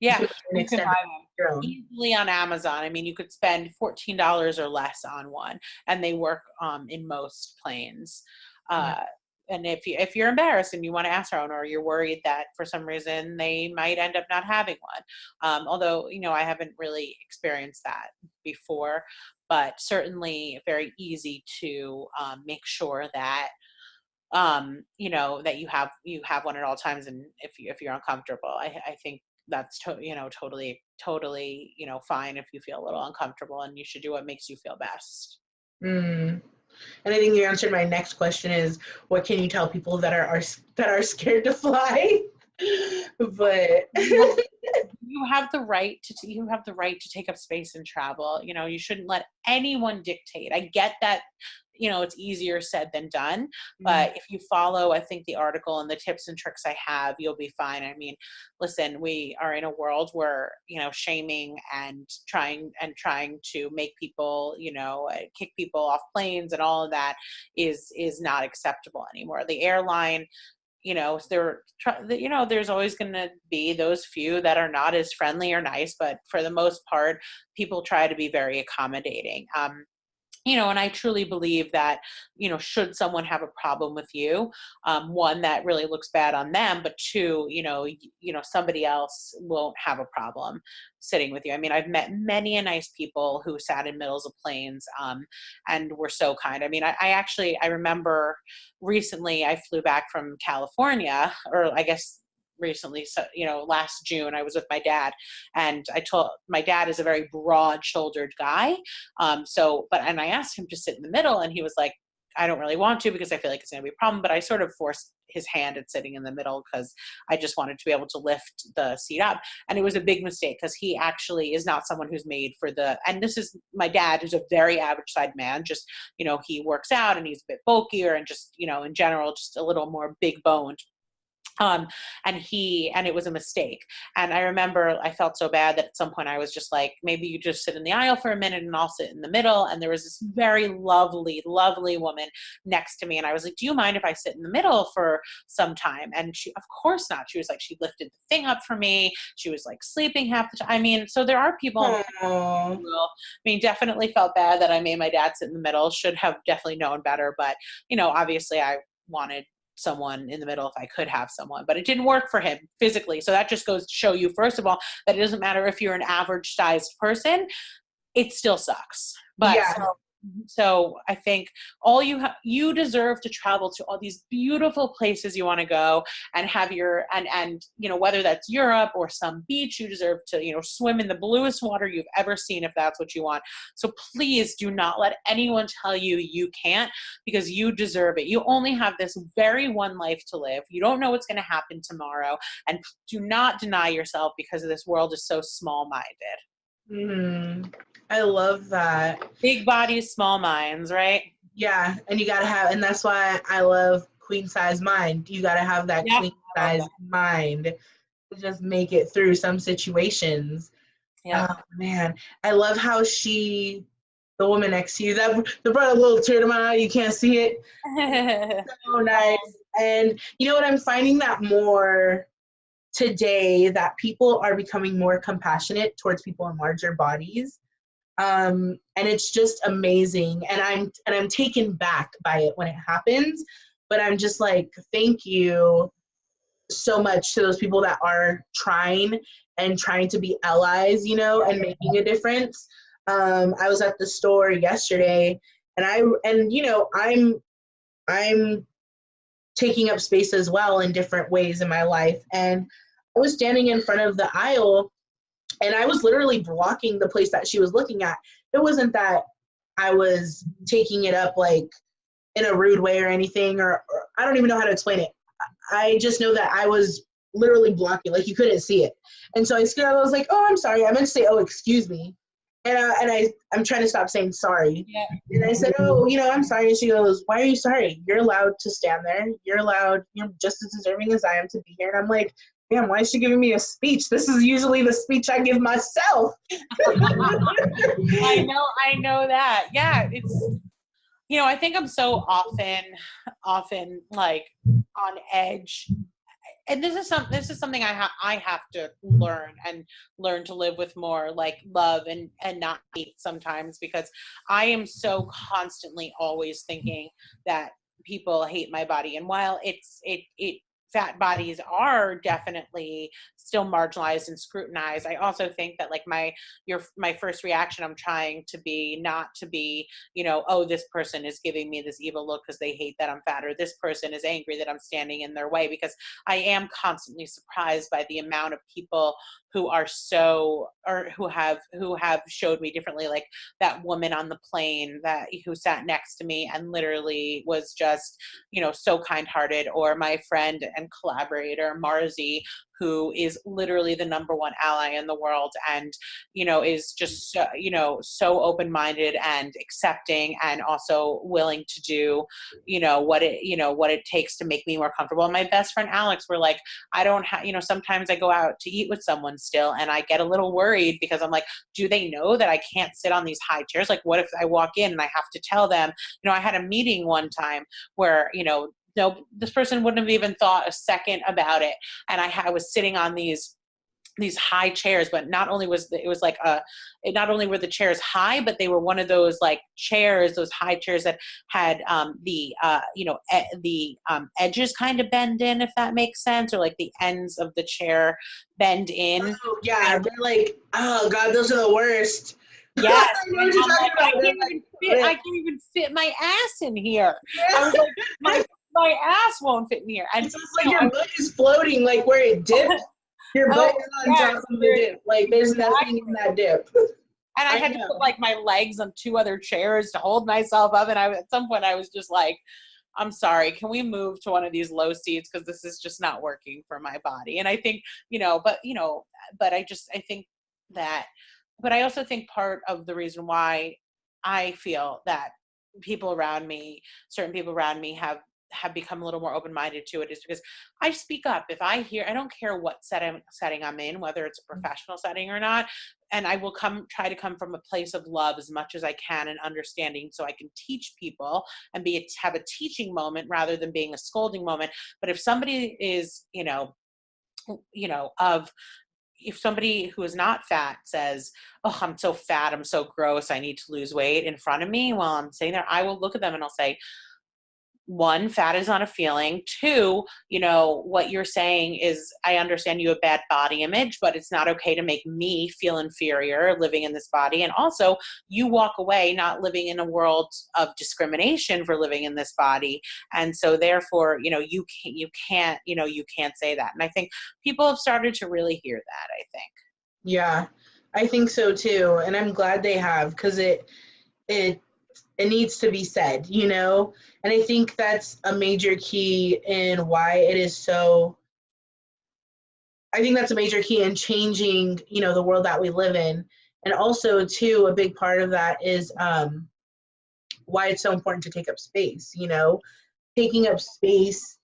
Yeah, you can buy them easily on Amazon. I mean, you could spend $14 or less on one, and they work in most planes. And if you're embarrassed and you want to ask our owner, or you're worried that for some reason they might end up not having one, although I haven't really experienced that before, but certainly very easy to make sure that that you have one at all times, and if you're uncomfortable, I think that's totally fine if you feel a little uncomfortable, and you should do what makes you feel best. And I think you answered my next question is, what can you tell people that are scared to fly? But you have the right to take up space and travel. You shouldn't let anyone dictate. I get that it's easier said than done, but if you follow, I think, the article and the tips and tricks I have, you'll be fine. I mean, listen, we are in a world where shaming and trying to make people kick people off planes and all of that is not acceptable anymore. The airline, there's always going to be those few that are not as friendly or nice, but for the most part, people try to be very accommodating. And I truly believe that, should someone have a problem with you, one, that really looks bad on them, but two, somebody else won't have a problem sitting with you. I mean, I've met many nice people who sat in middles of planes, and were so kind. I mean, I remember recently I flew back from California, or I guess recently. So, last June I was with my dad, and my dad is a very broad shouldered guy. And I asked him to sit in the middle, and he was like, I don't really want to because I feel like it's going to be a problem, but I sort of forced his hand at sitting in the middle because I just wanted to be able to lift the seat up. And it was a big mistake because he actually is not someone who's made for and this is my dad, who's a very average side man. Just, he works out and he's a bit bulkier and just, in general, just a little more big boned. And it was a mistake. And I remember I felt so bad that at some point I was just like, maybe you just sit in the aisle for a minute and I'll sit in the middle. And there was this very lovely, lovely woman next to me. And I was like, do you mind if I sit in the middle for some time? And she, of course not. She was like, she lifted the thing up for me. She was like sleeping half the time. I mean, so there are people who definitely felt bad that I made my dad sit in the middle. Should have definitely known better. But, obviously I wanted someone in the middle if I could have someone, but it didn't work for him physically. So that just goes to show you, first of all, that it doesn't matter if you're an average sized person, it still sucks. But yeah. So I think you deserve to travel to all these beautiful places you want to go and have and whether that's Europe or some beach, you deserve to, swim in the bluest water you've ever seen if that's what you want. So please do not let anyone tell you you can't, because you deserve it. You only have this very one life to live. You don't know what's going to happen tomorrow, and do not deny yourself because this world is so small-minded. Mm-hmm. I love that. Big bodies, small minds, right? Yeah, and you gotta have, and that's why I love queen size mind. You gotta have that queen size mind to just make it through some situations. Yeah. Oh man, I love how the woman next to you, that brought a little tear to my eye. You can't see it. So nice. And you know what? I'm finding that more today, that people are becoming more compassionate towards people in larger bodies. And it's just amazing. And I'm taken back by it when it happens, but I'm just like, thank you so much to those people that are trying to be allies, and making a difference. I was at the store yesterday and I'm taking up space as well in different ways in my life. And I was standing in front of the aisle, and I was literally blocking the place that she was looking at. It wasn't that I was taking it up like in a rude way or anything, or I don't even know how to explain it. I just know that I was literally blocking, like you couldn't see it. And so I was like, oh, I'm sorry. I meant to say, oh, excuse me. And I'm trying to stop saying sorry. Yeah. And I said, oh, I'm sorry. And she goes, why are you sorry? You're allowed to stand there. You're just as deserving as I am to be here. And I'm like, damn, why is she giving me a speech? This is usually the speech I give myself. I know that. Yeah, it's, I think I'm so often like on edge. And this is something I have to learn to live with more, like love and not hate sometimes, because I am so constantly always thinking that people hate my body. And while fat bodies are definitely still marginalized and scrutinized, I also think that like my first reaction, I'm trying to be not to be, oh, this person is giving me this evil look because they hate that I'm fat, or this person is angry that I'm standing in their way, because I am constantly surprised by the amount of people who are who have showed me differently. Like that woman on the plane who sat next to me and literally was just, so kind-hearted, or my friend and collaborator Marissa, who is literally the number one ally in the world, and is just so open-minded and accepting, and also willing to do what it takes to make me more comfortable. And my best friend Alex, we're like, I don't have, sometimes I go out to eat with someone still, and I get a little worried because I'm like, do they know that I can't sit on these high chairs? Like, what if I walk in and I have to tell them? I had a meeting one time where no, this person wouldn't have even thought a second about it. And I was sitting on these high chairs, but not only were the chairs high, but they were one of those like chairs, those high chairs that had the edges kind of bend in, if that makes sense, or like the ends of the chair bend in. Oh yeah, they're like, oh God, those are the worst. Yes. I can't even fit my ass in here. Yeah. I was like, my ass won't fit in here. And it's just like your butt is floating, like where it dipped. Your butt is on top of the dip. Like there's nothing in that dip. And I had to put like my legs on 2 other chairs to hold myself up. And at some point I was just like, I'm sorry, can we move to one of these low seats? Because this is just not working for my body. And I think, but I think that, but I also think part of the reason why I feel that certain people around me have become a little more open-minded to it is because I speak up. If I don't care what setting I'm in, whether it's a professional setting or not, and I will try to come from a place of love as much as I can and understanding so I can teach people and have a teaching moment rather than being a scolding moment. But if somebody is, if somebody who is not fat says, oh, I'm so fat, I'm so gross, I need to lose weight in front of me while I'm sitting there, I will look at them and I'll say, 1, fat is not a feeling. 2, what you're saying is, I understand you have bad body image, but it's not okay to make me feel inferior living in this body. And also you walk away not living in a world of discrimination for living in this body. And so therefore, you can't say that. And I think people have started to really hear that, I think. Yeah, I think so too. And I'm glad they have, because it needs to be said, and I think that's a major key in why it is so, I think that's a major key in changing, the world that we live in. And also too, a big part of that is why it's so important to take up space. Taking up space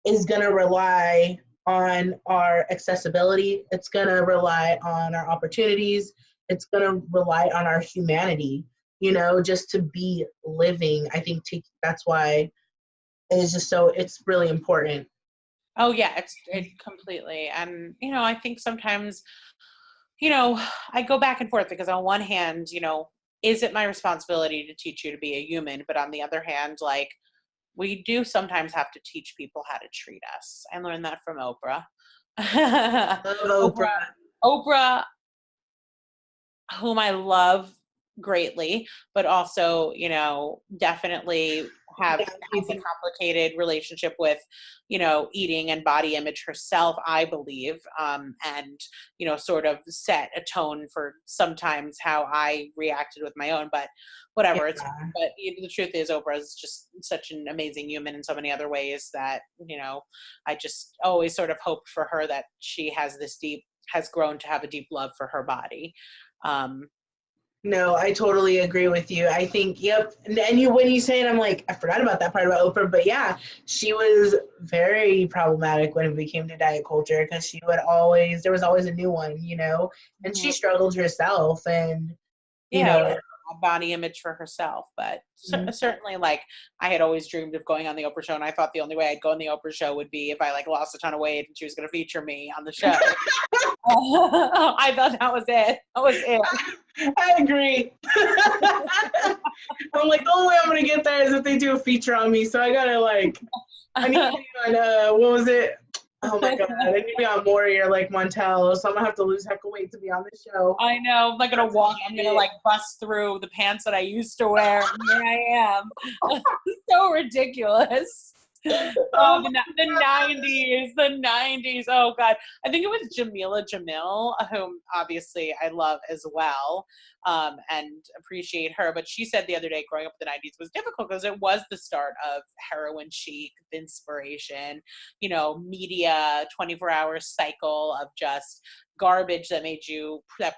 is going to rely on our accessibility. It's going to rely on our opportunities. It's going to rely on our humanity. Just to be living. I think that's why it's really important. Oh yeah, it completely. And, I think sometimes, I go back and forth because on one hand, is it my responsibility to teach you to be a human? But on the other hand, like, we do sometimes have to teach people how to treat us. I learned that from Oprah. Love Oprah. Oprah, whom I love greatly, but also, definitely has a complicated relationship with, eating and body image herself, I believe, and, sort of set a tone for sometimes how I reacted with my own, but whatever. Yeah. But the truth is Oprah is just such an amazing human in so many other ways that, I just always sort of hoped for her that she has grown to have a deep love for her body. No, I totally agree with you. I think, yep. And when you say it, I'm like, I forgot about that part about Oprah. But yeah, she was very problematic when it came to diet culture, because there was always a new one, and she struggled herself, and, body image for herself. But certainly, like, I had always dreamed of going on the Oprah show, and I thought the only way I'd go on the Oprah show would be if I lost a ton of weight and she was going to feature me on the show. I thought that was it. I agree. I'm like, the only way I'm gonna get there is if they do a feature on me. So I gotta I need to be on what was it? Oh my god, I need to be on Warrior like Montel, so I'm gonna have to lose heck of weight to be on the show. I know. I'm not gonna walk. I'm gonna bust through the pants that I used to wear. And here I am. So ridiculous. Oh, the 90s. Oh God. I think it was Jamila Jamil, whom obviously I love as well, and appreciate her. But she said the other day, growing up in the 90s was difficult because it was the start of heroin chic, inspiration, media, 24-hour cycle of just garbage that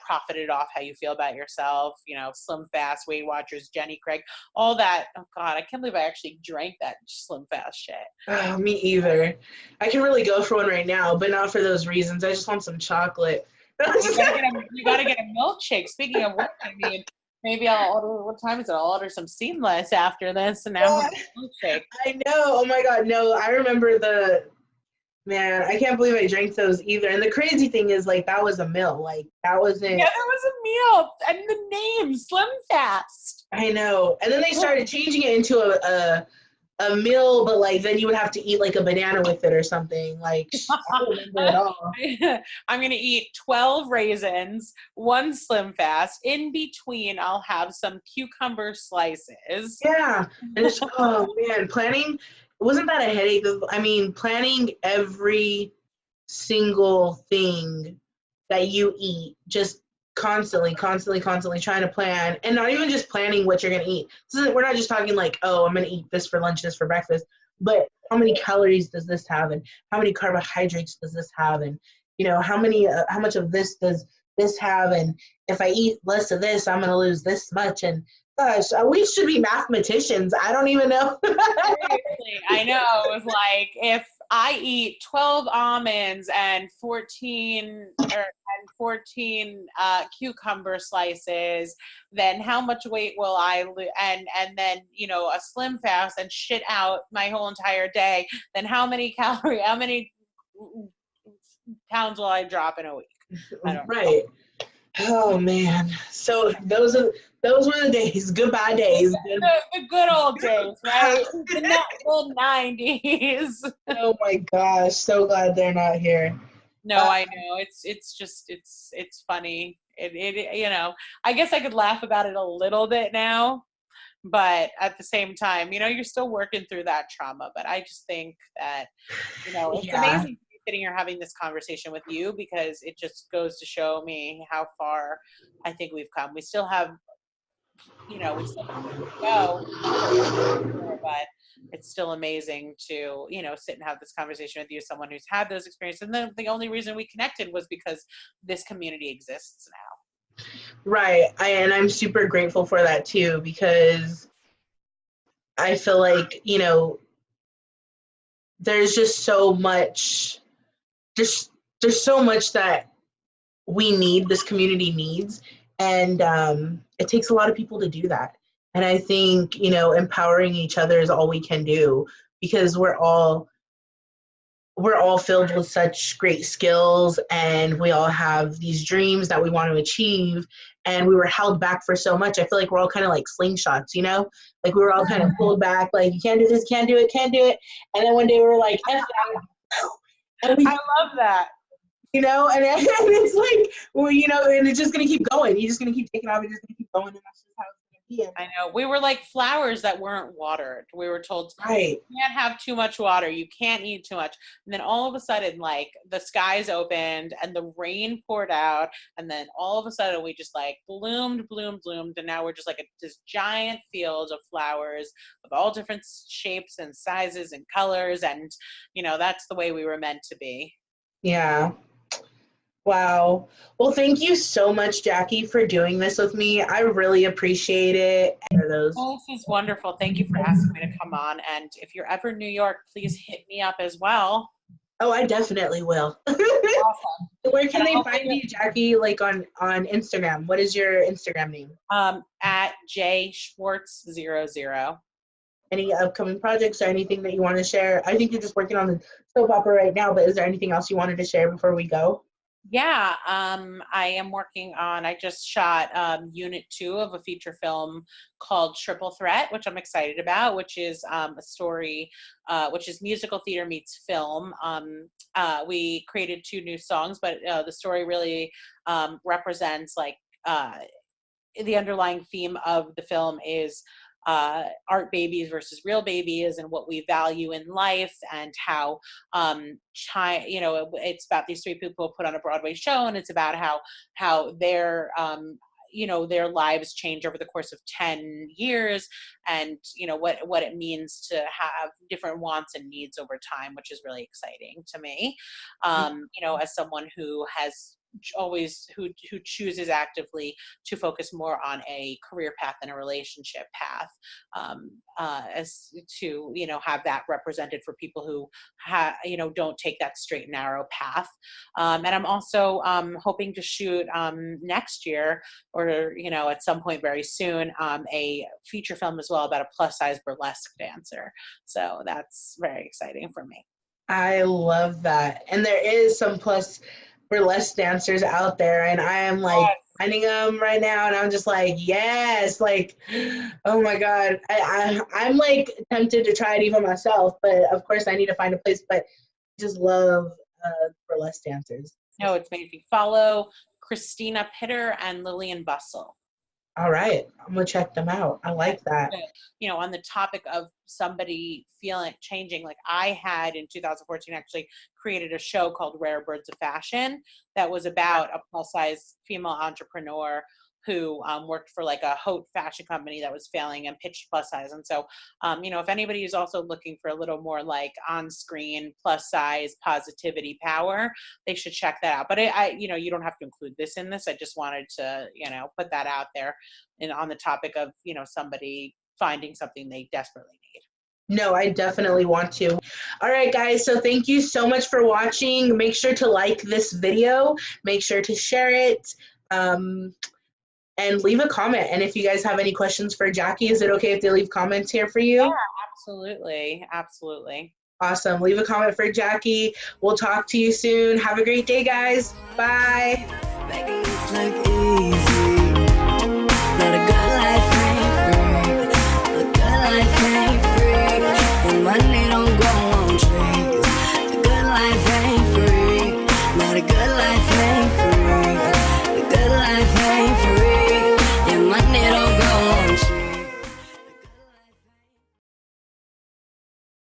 profited off how you feel about yourself, Slim Fast, Weight Watchers, Jenny Craig, all that. Oh God, I can't believe I actually drank that Slim Fast shit. Oh, me either. I can really go for one right now, but not for those reasons. I just want some chocolate. You gotta get a milkshake. Speaking of which, I mean, maybe I'll order, what time is it? I'll order some Seamless after this, and now have a milkshake. I know. Oh my God, no. I remember man, I can't believe I drank those either. And the crazy thing is, that was a meal. That wasn't. Yeah, that was a meal. And the name, Slim Fast. I know. And then they started changing it into a meal, but then you would have to eat a banana with it or something. I don't remember at all. I'm going to eat 12 raisins, 1 Slim Fast. In between, I'll have some cucumber slices. Yeah. And oh man, planning wasn't that a headache? I mean, planning every single thing that you eat, just constantly trying to plan, and not even just planning what you're going to eat. So we're not just talking like, oh, I'm going to eat this for lunch, this for breakfast, but how many calories does this have, and how many carbohydrates does this have, and how much of this does this have, and if I eat less of this, I'm going to lose this much. And gosh, we should be mathematicians. I don't even know. Seriously, I know. It was like, if I eat 12 almonds and 14 cucumber slices, then how much weight will I lose? And then a slim fast and shit out my whole entire day. Then how many pounds will I drop in a week? I don't know. Right. Oh man. So those were the days. Goodbye days. The good old days, right? The 90s. Oh my gosh. So glad they're not here. No, I know. It's just funny. I guess I could laugh about it a little bit now, but at the same time, you're still working through that trauma. But I just think that, it's amazing to be sitting here having this conversation with you, because it just goes to show me how far I think we've come. We still have, we still have to go, but it's still amazing to, sit and have this conversation with you, someone who's had those experiences. And then the only reason we connected was because this community exists now. Right. And I'm super grateful for that too, because I feel like, there's just so much, there's so much that this community needs. And it takes a lot of people to do that. And I think, empowering each other is all we can do, because we're all filled with such great skills, and we all have these dreams that we want to achieve, and we were held back for so much. I feel like we're all kind of like slingshots, like we were all kind of pulled back, like, you can't do this, can't do it. And then one day we were like, F that. I love that. And it's like, well, and it's just going to keep going. You're just going to keep taking off. You're just going to keep going. And that's just how it's going to be. I know. We were like flowers that weren't watered. We were told, right, you can't have too much water. You can't eat too much. And then all of a sudden, like, the skies opened and the rain poured out. And then all of a sudden we just like bloomed. And now we're just like this giant field of flowers of all different shapes and sizes and colors. And, that's the way we were meant to be. Yeah. Wow. Well, thank you so much, Jackie, for doing this with me. I really appreciate it. Well, this is wonderful. Thank you for asking me to come on. And if you're ever in New York, please hit me up as well. Oh, I definitely will. Awesome. Where can they find you, Jackie, like on Instagram? What is your Instagram name? At jschwartz00. Any upcoming projects or anything that you want to share? I think you're just working on the soap opera right now, but is there anything else you wanted to share before we go? Yeah, I am working on, I just shot unit 2 of a feature film called Triple Threat, which I'm excited about, which is a story, which is musical theater meets film. We created 2 new songs, but the story really represents like the underlying theme of the film is art babies versus real babies, and what we value in life, and how it's about these 3 people who put on a Broadway show, and it's about how their their lives change over the course of 10 years, and what it means to have different wants and needs over time, which is really exciting to me, as someone who has who chooses actively to focus more on a career path than a relationship path, as to have that represented for people who don't take that straight and narrow path. And I'm also hoping to shoot next year, or at some point very soon, a feature film as well about a plus size burlesque dancer. So that's very exciting for me. I love that. And there is some plus burlesque dancers out there, and I am like finding them right now, and I'm just like, yes, like, oh my god, I'm like tempted to try it even myself, but of course I need to find a place. But I just love burlesque dancers. No, it's amazing. Follow Christina Pitter and Lillian Bustle. All right. I'm going to check them out. I like that. You know, on the topic of somebody feeling changing, like I had in 2014 actually created a show called Rare Birds of Fashion that was about a plus size female entrepreneur who worked for like a haute fashion company that was failing and pitched plus size. And so, you know, if anybody is also looking for a little more like on screen plus size positivity power, they should check that out. But you know, you don't have to include this in this. I just wanted to, you know, put that out there and on the topic of, you know, somebody finding something they desperately need. No, I definitely want to. All right, guys. So thank you so much for watching. Make sure to like this video. Make sure to share it. And leave a comment. And if you guys have any questions for Jackie, is it okay if they leave comments here for you? Yeah, absolutely. Absolutely. Awesome. Leave a comment for Jackie. We'll talk to you soon. Have a great day, guys. Bye. Make it look easy. Let a good life